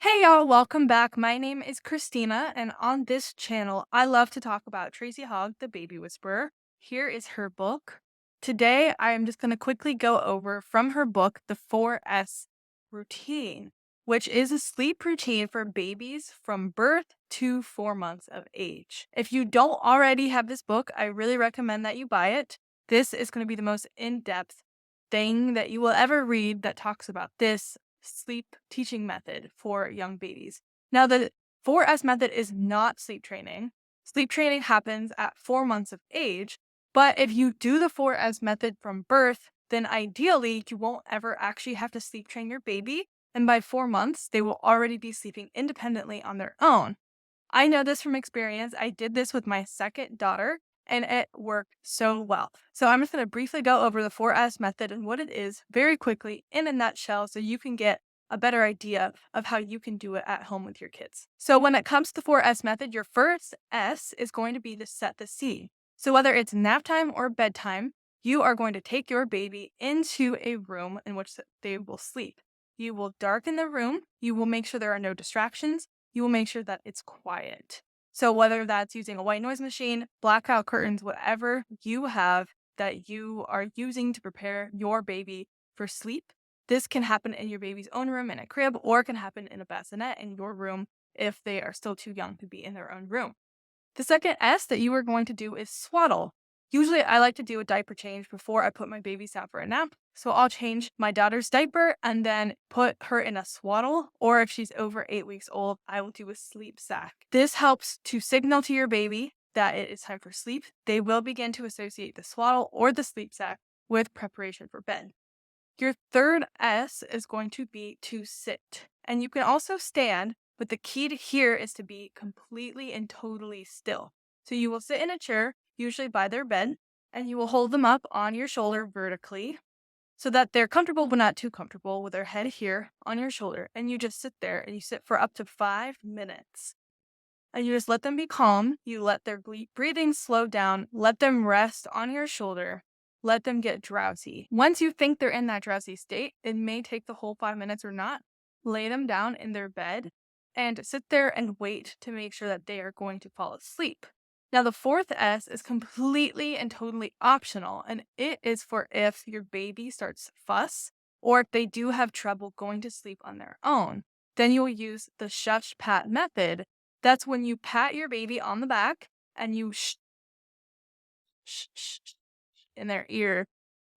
Hey y'all, welcome back. My name is Christina, and on this channel, I love to talk about Tracy Hogg, the baby whisperer. Here is her book. Today, I am just going to quickly go over from her book, The 4S Routine, which is a sleep routine for babies from birth to 4 months of age. If you don't already have this book, I really recommend that you buy it. This is going to be the most in-depth thing that you will ever read that talks about this sleep teaching method for young babies. Now, the 4S method is not sleep training. Sleep training happens at 4 months of age, but if you do the 4S method from birth, then ideally you won't ever actually have to sleep train your baby. And by 4 months, they will already be sleeping independently on their own. I know this from experience. I did this with my second daughter, and it worked so well. So I'm just going to briefly go over the 4S method and what it is very quickly in a nutshell so you can get a better idea of how you can do it at home with your kids. So when it comes to the 4S method, your first S is going to be to set the scene. So whether it's nap time or bedtime, you are going to take your baby into a room in which they will sleep. You will darken the room. You will make sure there are no distractions. You will make sure that it's quiet. So whether that's using a white noise machine, blackout curtains, whatever you have that you are using to prepare your baby for sleep, this can happen in your baby's own room in a crib, or it can happen in a bassinet in your room if they are still too young to be in their own room. The second S that you are going to do is swaddle. Usually I like to do a diaper change before I put my babies down for a nap. So I'll change my daughter's diaper and then put her in a swaddle, or if she's over 8 weeks old, I will do a sleep sack. This helps to signal to your baby that it is time for sleep. They will begin to associate the swaddle or the sleep sack with preparation for bed. Your third S is going to be to sit. And you can also stand, but the key to here is to be completely and totally still. So you will sit in a chair, usually by their bed, and you will hold them up on your shoulder vertically so that they're comfortable but not too comfortable with their head here on your shoulder. And you just sit there and you sit for up to 5 minutes. And you just let them be calm. You let their breathing slow down. Let them rest on your shoulder. Let them get drowsy. Once you think they're in that drowsy state, it may take the whole 5 minutes or not. Lay them down in their bed and sit there and wait to make sure that they are going to fall asleep. Now, the fourth S is completely and totally optional, and it is for if your baby starts to fuss or if they do have trouble going to sleep on their own. Then you'll use the shush pat method. That's when you pat your baby on the back and you shh in their ear.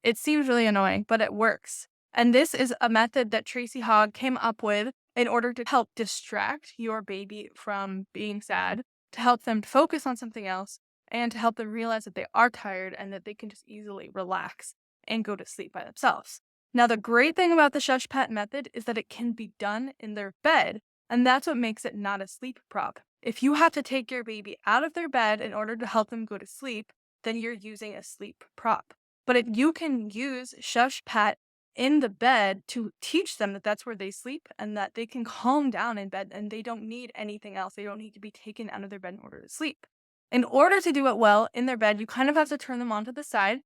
It seems really annoying, but it works. And this is a method that Tracy Hogg came up with in order to help distract your baby from being sad, to help them focus on something else, and to help them realize that they are tired and that they can just easily relax and go to sleep by themselves. Now, the great thing about the shush pat method is that it can be done in their bed, and that's what makes it not a sleep prop. If you have to take your baby out of their bed in order to help them go to sleep, then you're using a sleep prop. But if you can use shush pat in the bed to teach them that that's where they sleep and that they can calm down in bed and they don't need anything else. They don't need to be taken out of their bed in order to sleep. In order to do it well in their bed, you kind of have to turn them onto the side.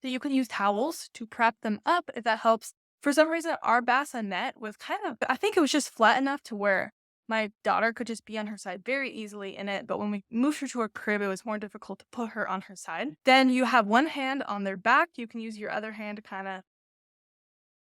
So you can use towels to prop them up if that helps. For some reason, our bassinet was I think it was just flat enough to where my daughter could just be on her side very easily in it. But when we moved her to a crib, it was more difficult to put her on her side. Then you have one hand on their back. You can use your other hand to kind of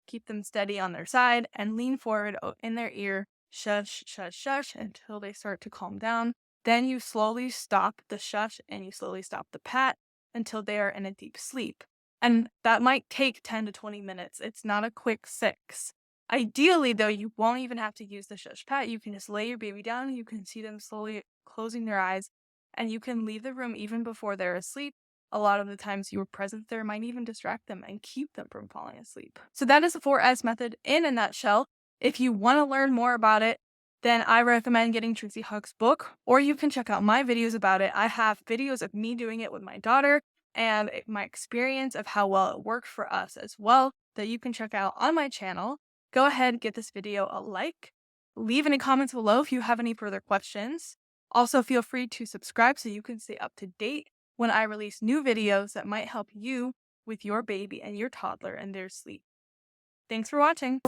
keep them steady on their side and lean forward in their ear, shush, shush, shush, until they start to calm down. Then you slowly stop the shush and you slowly stop the pat until they are in a deep sleep. And that might take 10 to 20 minutes. It's not a quick fix. Ideally, though, you won't even have to use the shush pat. You can just lay your baby down. You can see them slowly closing their eyes, and you can leave the room even before they're asleep. A lot of the times your presence there might even distract them and keep them from falling asleep. So that is the 4S method in a nutshell. If you want to learn more about it, then I recommend getting Tracy Hogg's book, or you can check out my videos about it. I have videos of me doing it with my daughter and my experience of how well it worked for us as well that you can check out on my channel. Go ahead, give this video a like. Leave any comments below if you have any further questions. Also, feel free to subscribe so you can stay up to date when I release new videos that might help you with your baby and your toddler and their sleep. Thanks for watching.